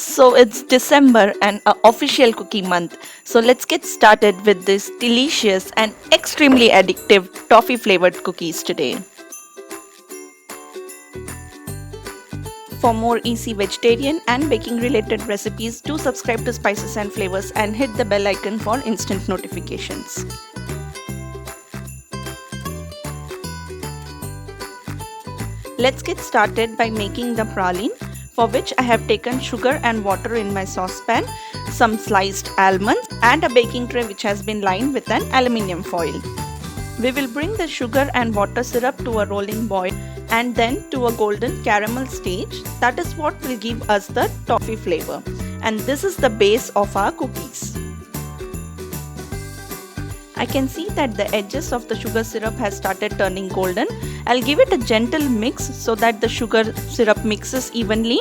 So it's December and a official cookie month. So let's get started with this delicious and extremely addictive toffee flavored cookies today. For more easy vegetarian and baking related recipes, do subscribe to Spices and Flavors and hit the bell icon for instant notifications. Let's get started by making the praline, for which I have taken sugar and water in my saucepan, some sliced almonds and a baking tray which has been lined with an aluminium foil. We will bring the sugar and water syrup to a rolling boil and then to a golden caramel stage. That is what will give us the toffee flavor, and this is the base of our cookies. I can see that the edges of the sugar syrup has started turning golden. I'll give it a gentle mix so that the sugar syrup mixes evenly.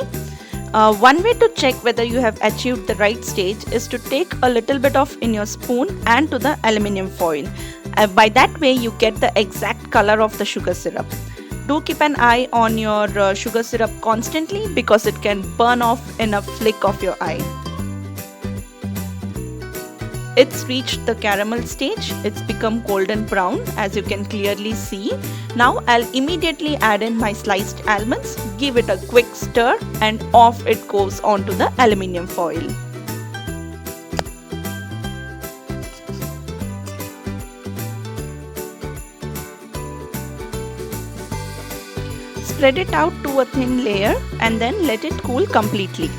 One way to check whether you have achieved the right stage is to take a little bit of in your spoon and to the aluminium foil. By that way you get the exact color of the sugar syrup. Do keep an eye on your sugar syrup constantly because it can burn off in a flick of your eye. It's reached the caramel stage. It's become golden brown, as you can clearly see. Now I'll immediately add in my sliced almonds, give it a quick stir, and off it goes onto the aluminium foil. Spread it out to a thin layer and then let it cool completely.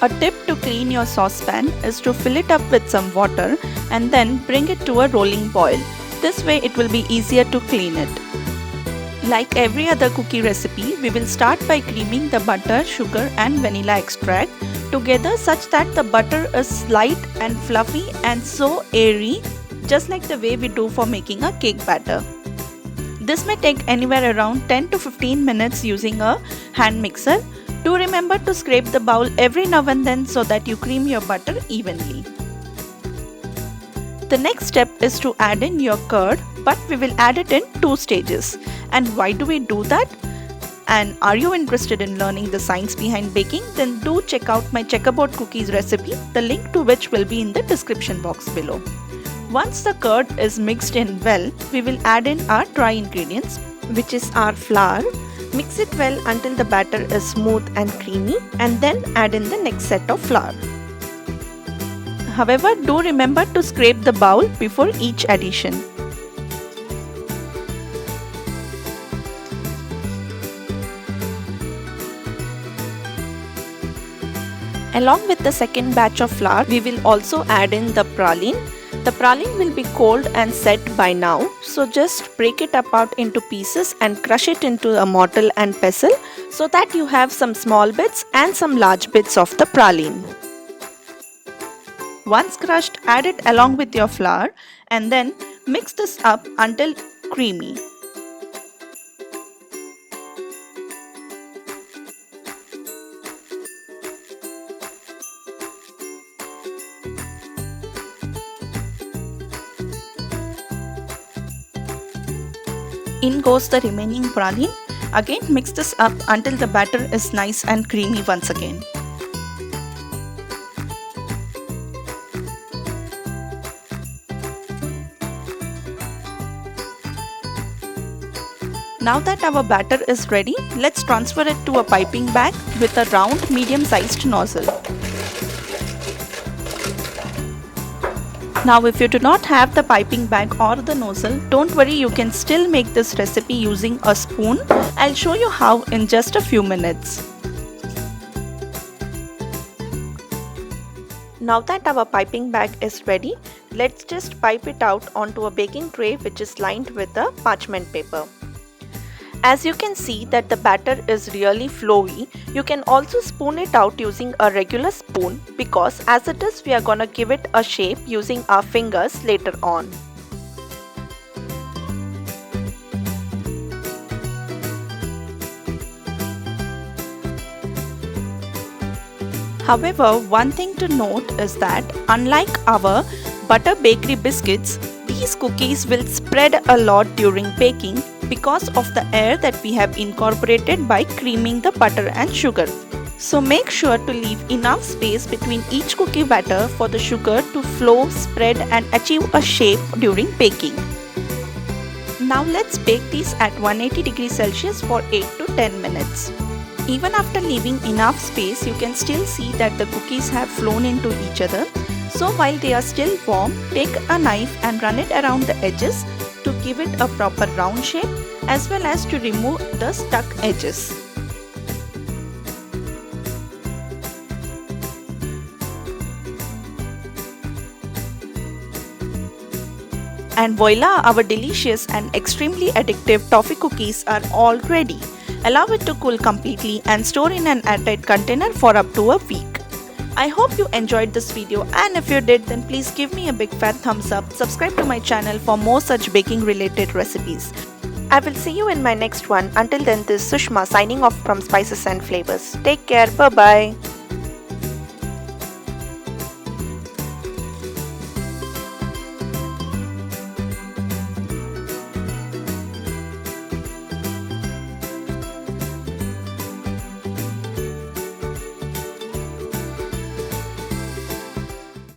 A tip to clean your saucepan is to fill it up with some water and then bring it to a rolling boil. This way it will be easier to clean it. Like every other cookie recipe, we will start by creaming the butter, sugar and vanilla extract together such that the butter is light and fluffy and so airy, just like the way we do for making a cake batter. This may take anywhere around 10 to 15 minutes using a hand mixer. Do remember to scrape the bowl every now and then so that you cream your butter evenly. The next step is to add in your curd, but we will add it in 2 stages. And why do we do that? And are you interested in learning the science behind baking? Then do check out my checkerboard cookies recipe, the link to which will be in the description box below. Once the curd is mixed in well, we will add in our dry ingredients, which is our flour. Mix it well until the batter is smooth and creamy, and then add in the next set of flour. However, do remember to scrape the bowl before each addition. Along with the second batch of flour, we will also add in the praline. The praline will be cold and set by now, so just break it apart into pieces and crush it into a mortar and pestle so that you have some small bits and some large bits of the praline. Once crushed, add it along with your flour and then mix this up until creamy. In goes the remaining praline. Again mix this up until the batter is nice and creamy once again. Now that our batter is ready, let's transfer it to a piping bag with a round medium-sized nozzle. Now if you do not have the piping bag or the nozzle, don't worry, you can still make this recipe using a spoon. I'll show you how in just a few minutes. Now that our piping bag is ready, let's just pipe it out onto a baking tray which is lined with a parchment paper. As you can see that the batter is really flowy, you can also spoon it out using a regular spoon because as it is we are gonna give it a shape using our fingers later on. However, one thing to note is that unlike our butter bakery biscuits, these cookies will spread a lot during baking because of the air that we have incorporated by creaming the butter and sugar. So make sure to leave enough space between each cookie batter for the sugar to flow, spread and achieve a shape during baking. Now let's bake these at 180 degrees Celsius for 8 to 10 minutes. Even after leaving enough space, you can still see that the cookies have flown into each other. So while they are still warm, take a knife and run it around the edges to give it a proper round shape as well as to remove the stuck edges. And voila, our delicious and extremely addictive toffee cookies are all ready. Allow it to cool completely and store in an airtight container for up to a week. I hope you enjoyed this video, and if you did, then please give me a big fat thumbs up. Subscribe to my channel for more such baking related recipes. I will see you in my next one. Until then, this is Sushma signing off from Spices and Flavors. Take care. Bye bye.